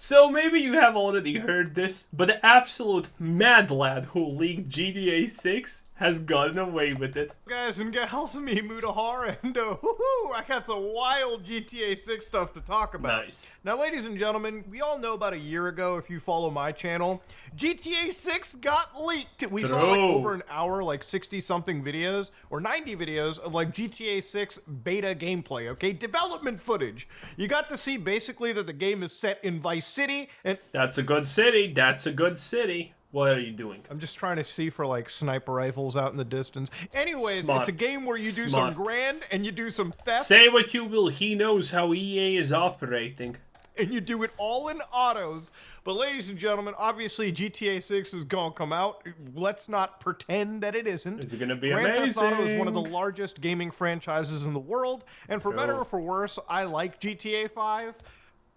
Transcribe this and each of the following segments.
So maybe you have already heard this, but the absolute mad lad who leaked GTA 6 has gotten away with it. Guys and gals, me Mutahar, and I got some wild GTA 6 stuff to talk about. Nice. Now, ladies and gentlemen, we all know about a year ago, if you follow my channel, GTA 6 got leaked. We saw like over an hour, like 60-something videos, or 90 videos of like GTA 6 beta gameplay, okay? Development footage. You got to see basically that the game is set in Vice City, and... That's a good city, that's a good city. What are you doing? I'm just trying to see for like sniper rifles out in the distance. Anyways, Smart. it's a game where you do Smart. some grand and you do some theft. Say what you will, he knows how EA is operating. And you do it all in autos. But ladies and gentlemen, obviously GTA 6 is gonna come out. Let's not pretend that it isn't. It's gonna be Grand amazing. Theft Auto is one of the largest gaming franchises in the world. And for better or for worse, I like GTA 5.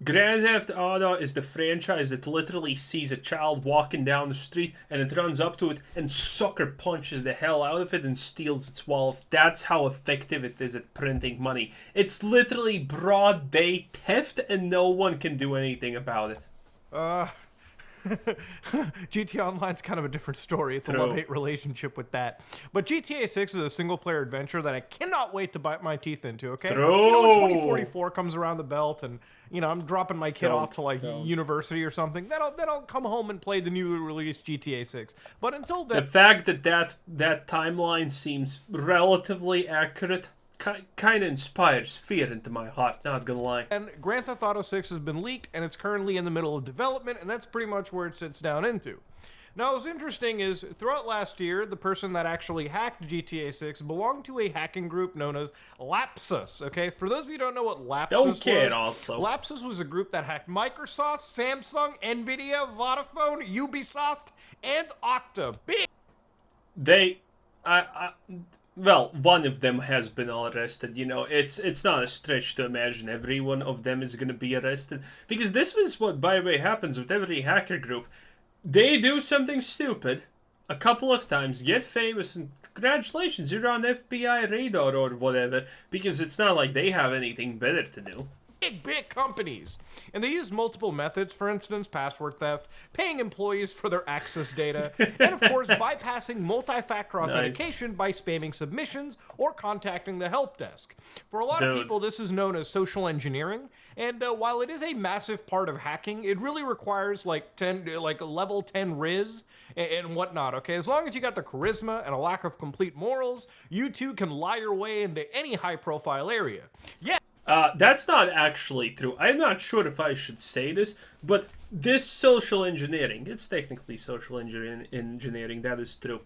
Grand Theft Auto is the franchise that literally sees a child walking down the street and it runs up to it and sucker punches the hell out of it and steals its wallet. That's how effective it is at printing money. It's literally broad day theft and no one can do anything about it. GTA Online's kind of a different story. It's a love-hate relationship with that. But GTA 6 is a single-player adventure that I cannot wait to bite my teeth into, okay? You know, when 2044 comes around the belt and, you know, I'm dropping my kid off to, like, university or something, then I'll come home and play the newly released GTA 6. But until then... The fact that that timeline seems relatively accurate kind of inspires fear into my heart, not gonna lie. And Grand Theft Auto 6 has been leaked, and it's currently in the middle of development, and that's pretty much where it sits down into. Now, what's interesting is, throughout last year, the person that actually hacked GTA 6 belonged to a hacking group known as Lapsus, okay? For those of you who don't know what Lapsus was, Lapsus was a group that hacked Microsoft, Samsung, Nvidia, Vodafone, Ubisoft, and Okta. Well, one of them has been arrested, you know, it's not a stretch to imagine every one of them is gonna be arrested, because this was what, by the way, happens with every hacker group. They do something stupid a couple of times, get famous, and congratulations, you're on FBI radar or whatever, because it's not like they have anything better to do. Big companies. And they use multiple methods, for instance, password theft, paying employees for their access data, and of course, bypassing multi-factor authentication by spamming submissions or contacting the help desk. For a lot of people, this is known as social engineering, and while it is a massive part of hacking, it really requires like level 10 Riz and whatnot, okay? As long as you got the charisma and a lack of complete morals, you too can lie your way into any high-profile area. Yeah. That's not actually true. I'm not sure if I should say this, but this social engineering, it's technically social engineering, that is true.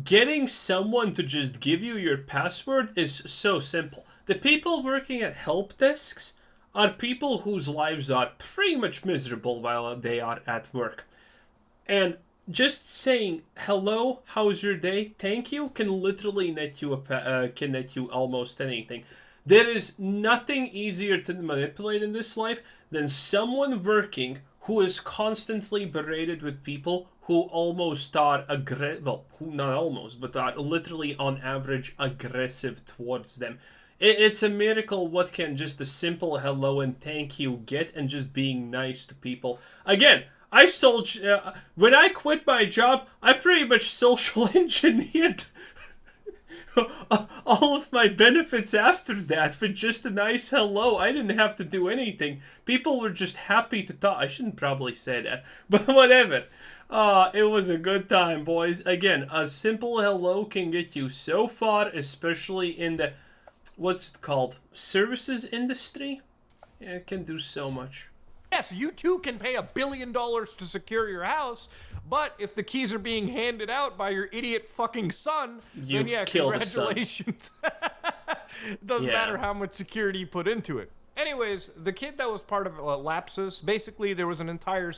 Getting someone to just give you your password is so simple. The people working at help desks are people whose lives are pretty much miserable while they are at work. And just saying, hello, how's your day, thank you, can literally net you almost anything. There is nothing easier to manipulate in this life than someone working who is constantly berated with people who almost are not almost, but are literally on average aggressive towards them. It's a miracle what can just a simple hello and thank you get, and just being nice to people. Again, when I quit my job, I pretty much social engineered all of my benefits after that with just a nice hello. I didn't have to do anything. People were just happy to talk. I shouldn't probably say that, but whatever. It was a good time, boys. Again, a simple hello can get you so far, especially in the, what's it called, services industry? Yeah, it can do so much. Yes, you too can pay $1 billion to secure your house, but if the keys are being handed out by your idiot fucking son, then yeah, congratulations. Doesn't matter how much security you put into it. Anyways, the kid that was part of Lapsus, basically there was an entire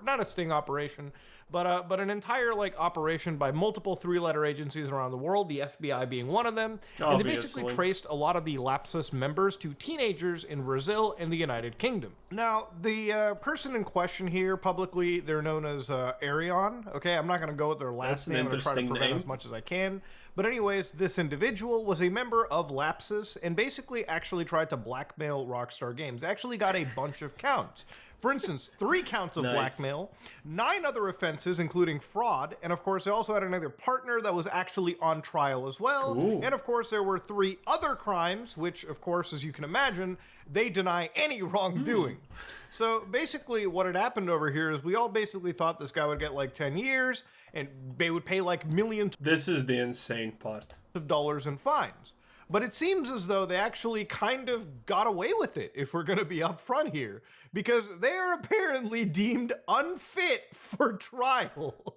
not a sting operation, but an entire operation by multiple three-letter agencies around the world, the FBI being one of them. Obviously. And they basically traced a lot of the Lapsus members to teenagers in Brazil and the United Kingdom. Now, the person in question here, publicly, they're known as Arion. Okay, I'm not going to go with their last name. I'm going to try to prevent as much as I can. But anyways, this individual was a member of Lapsus and basically actually tried to blackmail Rockstar Games. They actually got a bunch of counts. For instance, 3 counts of Nice. blackmail, 9 other offenses, including fraud, and of course, they also had another partner that was actually on trial as well. Ooh. And of course, there were 3 other crimes, which, of course, as you can imagine, they deny any wrongdoing. So basically, what had happened over here is we all basically thought this guy would get like 10 years, and they would pay like millions This is the insane part. of dollars in fines. But it seems as though they actually kind of got away with it, if we're going to be upfront here, because they are apparently deemed unfit for trial.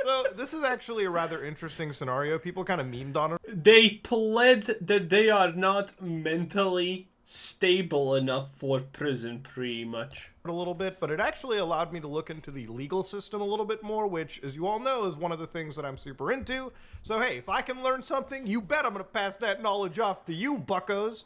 So this is actually a rather interesting scenario. People kind of memed on it They pled that they are not mentally stable enough for prison, pretty much. a little bit, but it actually allowed me to look into the legal system a little bit more, which, as you all know, is one of the things that I'm super into. So hey, if I can learn something, you bet I'm going to pass that knowledge off to you, buckos.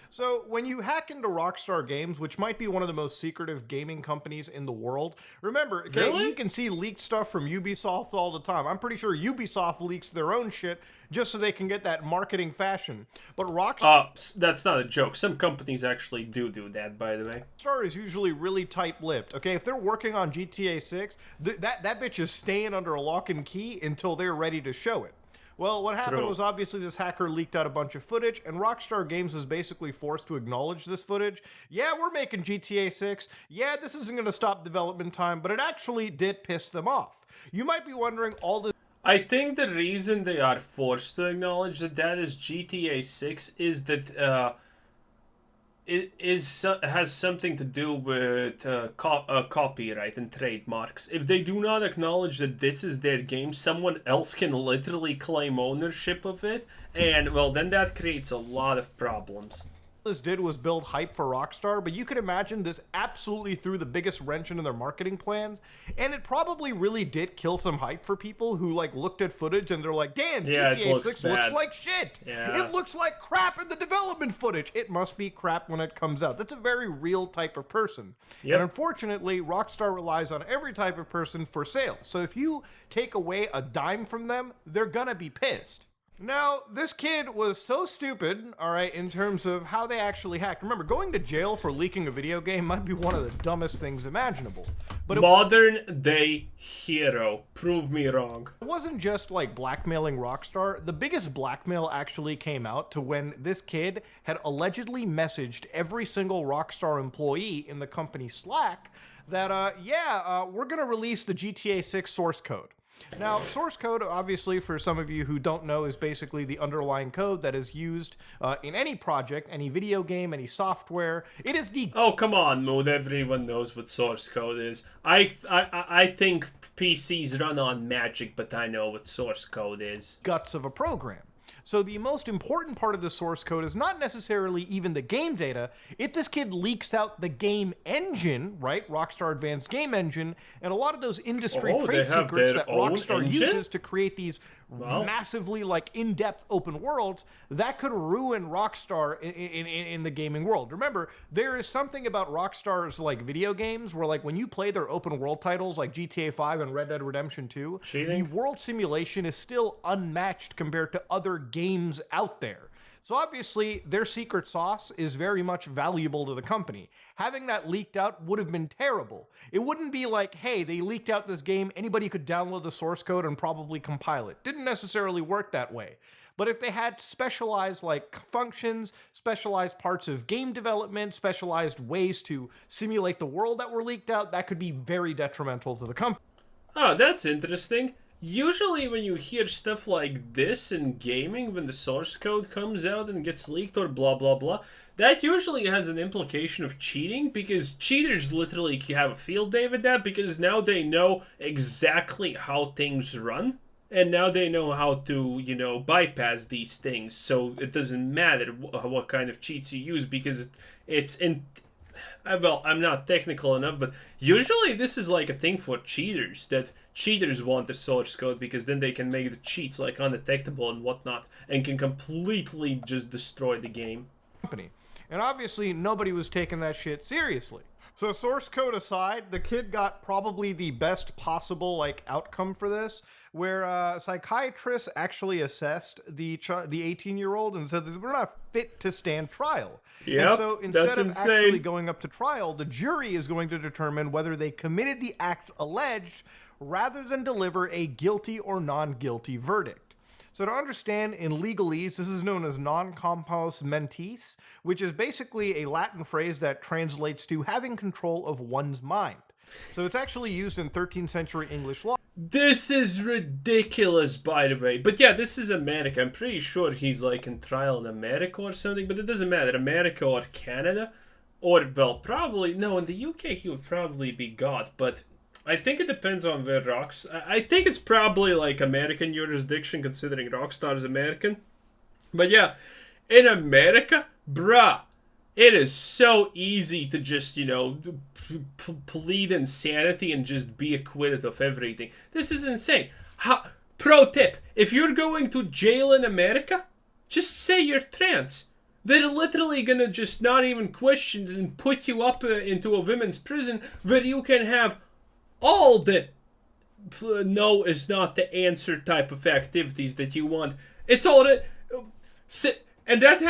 So, when you hack into Rockstar Games, which might be one of the most secretive gaming companies in the world, remember, okay, Really? you can see leaked stuff from Ubisoft all the time. I'm pretty sure Ubisoft leaks their own shit just so they can get that marketing fashion. But Rockstar That's not a joke. Some companies actually do that, by the way. is usually really tight-lipped, okay? If they're working on GTA 6, that bitch is staying under a lock and key until they're ready to show it. Well, what happened True. was obviously this hacker leaked out a bunch of footage, and Rockstar Games is basically forced to acknowledge this footage. Yeah, we're making GTA 6. Yeah, this isn't going to stop development time, but it actually did piss them off. You might be wondering all this I think the reason they are forced to acknowledge that is GTA 6 is that has something to do with copyright and trademarks. If they do not acknowledge that this is their game, someone else can literally claim ownership of it, and well, then that creates a lot of problems. this did was build hype for Rockstar, but you can imagine this absolutely threw the biggest wrench into their marketing plans, and it probably really did kill some hype for people who like looked at footage and they're like, damn, Yeah, it GTA looks 6 bad. looks like shit. Yeah. It looks like crap in the development footage. It must be crap when it comes out. That's a very real type of person. Yep. And unfortunately, Rockstar relies on every type of person for sales. So if you take away a dime from them, they're gonna be pissed. Now, this kid was so stupid, all right, in terms of how they actually hacked. Remember, going to jail for leaking a video game might be one of the dumbest things imaginable. But it Modern day hero. Prove me wrong. wasn't just like blackmailing Rockstar. The biggest blackmail actually came out to when this kid had allegedly messaged every single Rockstar employee in the company Slack that, we're going to release the GTA 6 source code. Now, source code, obviously, for some of you who don't know, is basically the underlying code that is used in any project, any video game, any software. It is the Oh, come on, Mood. Everyone knows what source code is. I think PCs run on Magic, but I know what source code is. guts of a program. So the most important part of the source code is not necessarily even the game data. If this kid leaks out the game engine, right, Rockstar Advanced Game Engine, and a lot of those industry Oh, trade they have secrets their that own Rockstar engine? uses to create these Wow. massively like in-depth open worlds, that could ruin Rockstar in the gaming world. Remember, there is something about Rockstar's like video games where like when you play their open world titles like GTA 5 and Red Dead Redemption 2, Cheating? the world simulation is still unmatched compared to other games out there. So obviously, their secret sauce is very much valuable to the company. Having that leaked out would have been terrible. It wouldn't be like, hey, they leaked out this game, anybody could download the source code and probably compile it. Didn't necessarily work that way. But if they had specialized like functions, specialized parts of game development, specialized ways to simulate the world that were leaked out, that could be very detrimental to the company. Oh, that's interesting. Usually when you hear stuff like this in gaming, when the source code comes out and gets leaked or blah blah blah, that usually has an implication of cheating, because cheaters literally have a field day with that, because now they know exactly how things run, and now they know how to, bypass these things, so it doesn't matter what kind of cheats you use, because it's in... Well, I'm not technical enough, but usually this is like a thing for cheaters, that cheaters want the source code because then they can make the cheats like undetectable and whatnot, and can completely just destroy the game. And obviously, nobody was taking that shit seriously. So source code aside, the kid got probably the best possible outcome for this, where a psychiatrist actually assessed the 18-year-old and said that we're not fit to stand trial. Yep, and so instead that's of insane. actually going up to trial, the jury is going to determine whether they committed the acts alleged rather than deliver a guilty or non-guilty verdict. So to understand in legalese, this is known as non compos mentis, which is basically a Latin phrase that translates to having control of one's mind. So it's actually used in 13th century English law. This is ridiculous, by the way. But yeah, this is America. I'm pretty sure he's like in trial in America or something, but it doesn't matter. America or Canada, or, well, probably, no, in the UK he would probably be got, but I think it depends on where I think it's probably like American jurisdiction, considering Rockstar is American. But yeah, in America, bruh, it is so easy to just, plead insanity and just be acquitted of everything. This is insane. Pro tip, if you're going to jail in America, just say you're trans. They're literally gonna just not even question it and put you up into a women's prison where you can have all the no is not the answer type of activities that you want. It's all that. And that,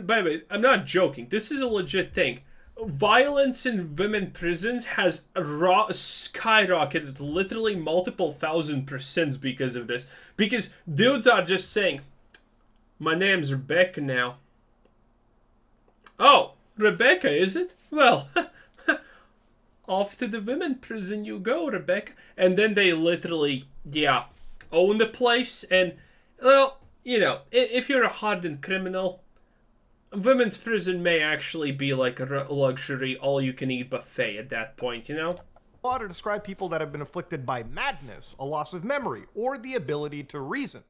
by the way, I'm not joking. This is a legit thing. Violence in women prisons has skyrocketed literally multiple 1,000% because of this. Because dudes are just saying, my name's Rebecca now. Oh, Rebecca, is it? Well, off to the women prison you go, Rebecca. And then they literally, own the place. And, well, if you're a hardened criminal, women's prison may actually be like a luxury all-you-can-eat buffet at that point, Law to describe people that have been afflicted by madness, a loss of memory, or the ability to reason.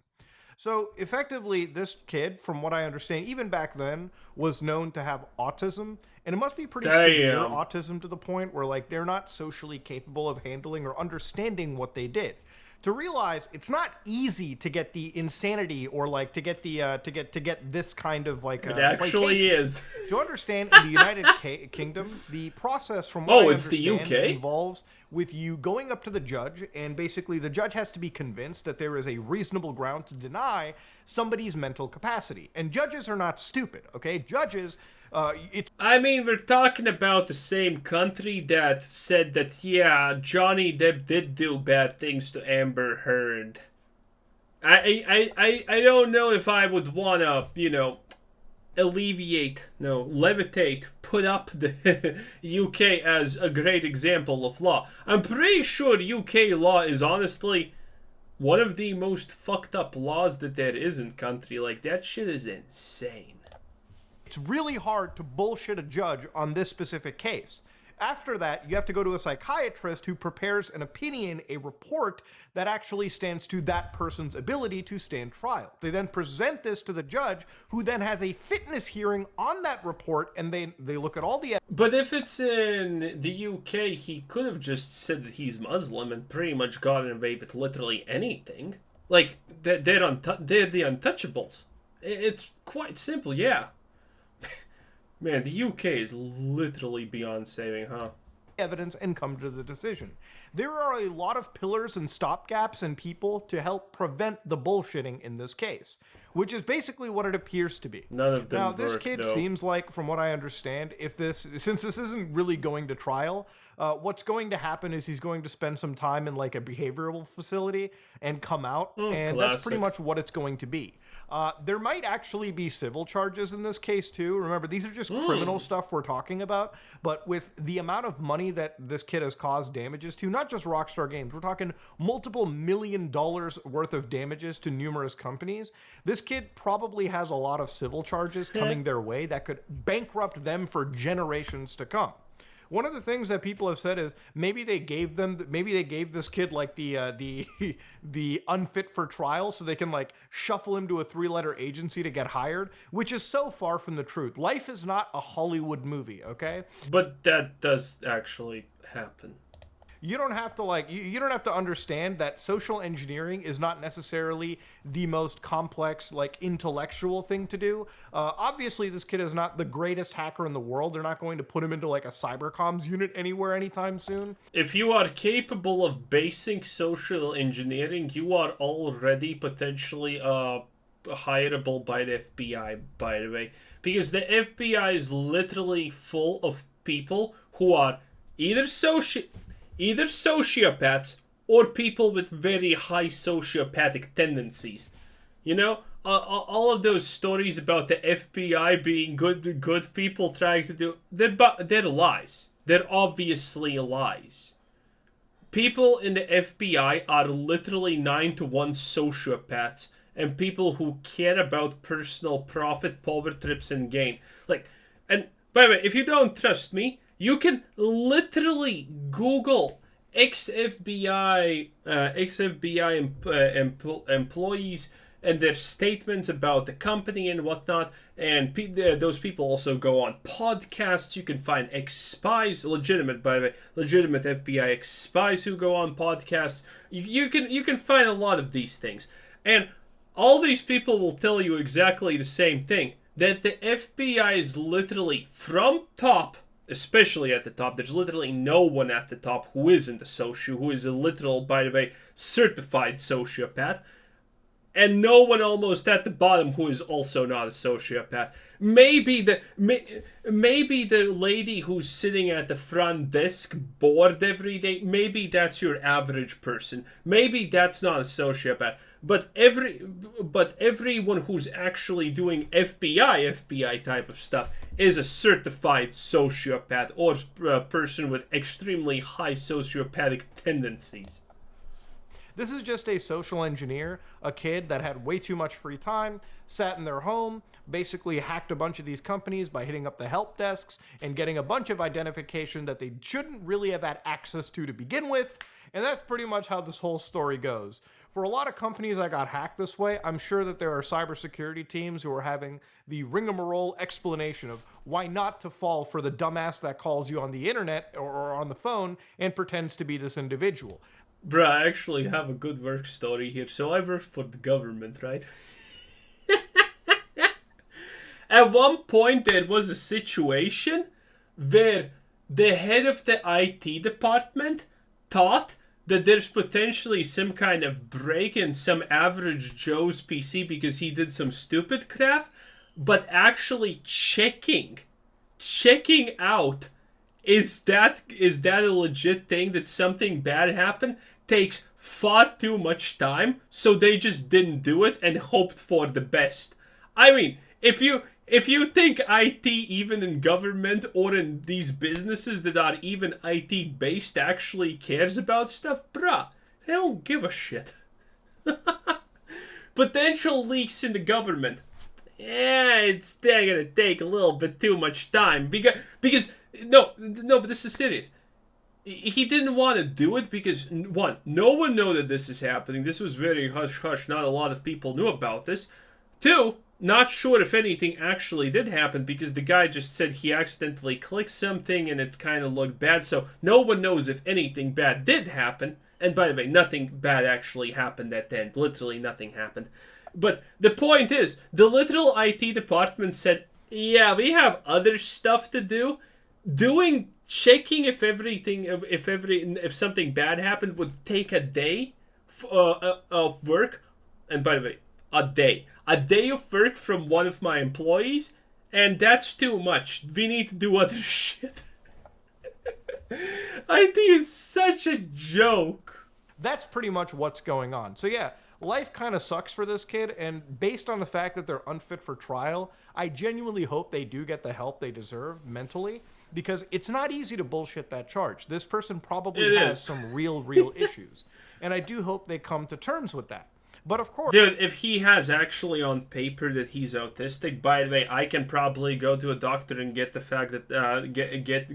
So, effectively, this kid, from what I understand, even back then, was known to have autism. And it must be pretty severe autism to the point where, they're not socially capable of handling or understanding what they did. To realize it's not easy to get the insanity or to get the to get this kind of it actually is. To understand in the United Kingdom, the process from what I understand involves with you going up to the judge, and basically the judge has to be convinced that there is a reasonable ground to deny somebody's mental capacity. And judges are not stupid, okay? Judges. We're talking about the same country that said that, Johnny Depp did do bad things to Amber Heard. I don't know if I would want to, levitate, put up the UK as a great example of law. I'm pretty sure UK law is honestly one of the most fucked up laws that there is in country. That shit is insane. It's really hard to bullshit a judge on this specific case. After that, you have to go to a psychiatrist who prepares an opinion, a report that actually stands to that person's ability to stand trial. They then present this to the judge, who then has a fitness hearing on that report, and they look at all the evidence. But if it's in the UK, he could have just said that he's Muslim and pretty much gotten away with literally anything. They're the untouchables. It's quite simple, yeah. Man, the UK is literally beyond saving, huh? Evidence and come to the decision. There are a lot of pillars and stopgaps and people to help prevent the bullshitting in this case, which is basically what it appears to be. None of them Now, this kid seems like, from what I understand, since this isn't really going to trial, what's going to happen is he's going to spend some time in a behavioral facility and come out, and that's pretty much what it's going to be. There might actually be civil charges in this case, too. Remember, these are just criminal stuff we're talking about. But with the amount of money that this kid has caused damages to, not just Rockstar Games, we're talking multiple $1 million worth of damages to numerous companies. This kid probably has a lot of civil charges coming their way that could bankrupt them for generations to come. One of the things that people have said is maybe they gave this kid the unfit for trial so they can shuffle him to a 3-letter agency to get hired, which is so far from the truth. Life is not a Hollywood movie, okay? But that does actually happen. You don't have to you don't have to understand that social engineering is not necessarily the most complex intellectual thing to do. Obviously, this kid is not the greatest hacker in the world. They're not going to put him into a cybercoms unit anywhere anytime soon. If you are capable of basic social engineering, you are already potentially hireable by the FBI, by the way, because the FBI is literally full of people who are either sociopaths or people with very high sociopathic tendencies. You know, all of those stories about the FBI being good people trying to do, they're lies. They're obviously lies. People in the FBI are literally 9-to-1 sociopaths and people who care about personal profit, power trips, and gain. And by the way, if you don't trust me, you can literally Google ex-FBI employees and their statements about the company and whatnot. And those people also go on podcasts. You can find ex-spies, legitimate FBI ex-spies who go on podcasts. You can find a lot of these things. And all these people will tell you exactly the same thing. That the FBI is literally from top, especially at the top. There's literally no one at the top who isn't who is a literal, by the way, certified sociopath. And no one almost at the bottom who is also not a sociopath. Maybe the lady who's sitting at the front desk bored every day, maybe that's your average person. Maybe that's not a sociopath. But everyone who's actually doing FBI type of stuff is a certified sociopath or a person with extremely high sociopathic tendencies. This is just a social engineer, a kid that had way too much free time, sat in their home, basically hacked a bunch of these companies by hitting up the help desks and getting a bunch of identification that they shouldn't really have had access to begin with. And that's pretty much how this whole story goes. For a lot of companies that got hacked this way, I'm sure that there are cybersecurity teams who are having the rigmarole explanation of why not to fall for the dumbass that calls you on the internet or on the phone and pretends to be this individual. Bruh, I actually have a good work story here. So I worked for the government, right? At one point, there was a situation where the head of the IT department thought that there's potentially some kind of break in some average Joe's PC because he did some stupid crap, but actually checking out is that a legit thing that something bad happened takes far too much time, so they just didn't do it and hoped for the best. I mean, if you think IT, even in government or in these businesses that are even IT based, actually cares about stuff, bruh, they don't give a shit. Potential leaks in the government. They're gonna take a little bit too much time because no, but this is serious. He didn't want to do it because, one, no one knew that this is happening. This was very hush-hush. Not a lot of people knew about this. Two, not sure if anything actually did happen because the guy just said he accidentally clicked something and it kind of looked bad. So no one knows if anything bad did happen. And by the way, nothing bad actually happened at the end. Literally nothing happened. But the point is, the literal IT department said, yeah, we have other stuff to do. Checking if something bad happened would take a day of work. And by the way, a day of work from one of my employees, and that's too much. We need to do other shit. IT is such a joke. That's pretty much what's going on. So yeah, life kind of sucks for this kid, and based on the fact that they're unfit for trial, I genuinely hope they do get the help they deserve mentally, because it's not easy to bullshit that charge. This person probably has some real issues, and I do hope they come to terms with that. But of course, dude, if he has actually on paper that he's autistic, by the way, I can probably go to a doctor and get the fact that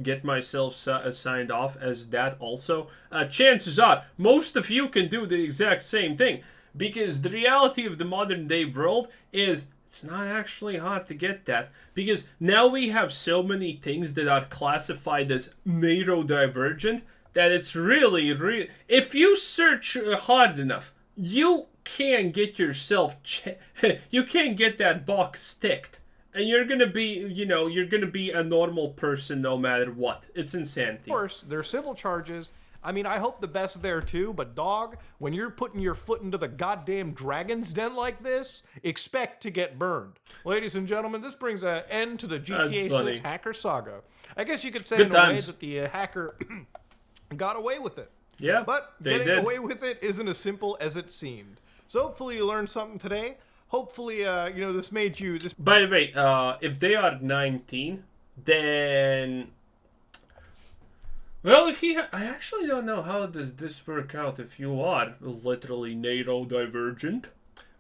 get myself signed off as that also. Chances are, most of you can do the exact same thing, because the reality of the modern day world is it's not actually hard to get that, because now we have so many things that are classified as neurodivergent that it's really, if you search hard enough, you can get yourself, you can get that box ticked. And you're gonna be, you're gonna be a normal person no matter what. It's insanity. Of course, there are civil charges. I mean, I hope the best there too, but dog, when you're putting your foot into the goddamn dragon's den like this, expect to get burned. Ladies and gentlemen, this brings an end to the GTA 6 hacker saga. I guess you could say in a way that the hacker got away with it. Yeah, but getting away with it isn't as simple as it seemed. So hopefully you learned something today. Hopefully, this made you... By the way, if they are 19, then... Well, I actually don't know how does this work out if you are literally neurodivergent.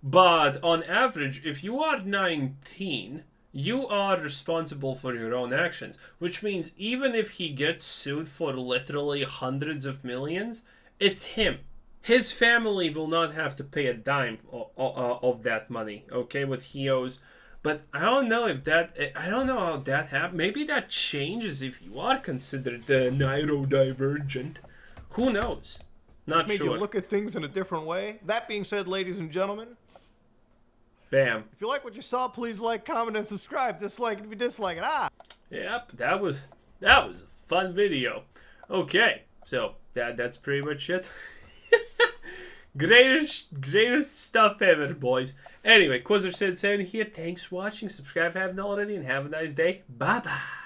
But on average, if you are 19, you are responsible for your own actions. Which means even if he gets sued for literally hundreds of millions, it's him. His family will not have to pay a dime of that money, okay, what he owes. But I don't know I don't know how that happens. Maybe that changes if you are considered neurodivergent. Who knows? Not sure. Made you look at things in a different way. That being said, ladies and gentlemen. Bam. If you like what you saw, please like, comment, and subscribe. Dislike it if you dislike it. Yep, that was a fun video. Okay, so that's pretty much it. Greatest stuff ever, boys. Anyway, Quasar Sensei here. Thanks for watching. Subscribe if you haven't already, and have a nice day. Bye-bye.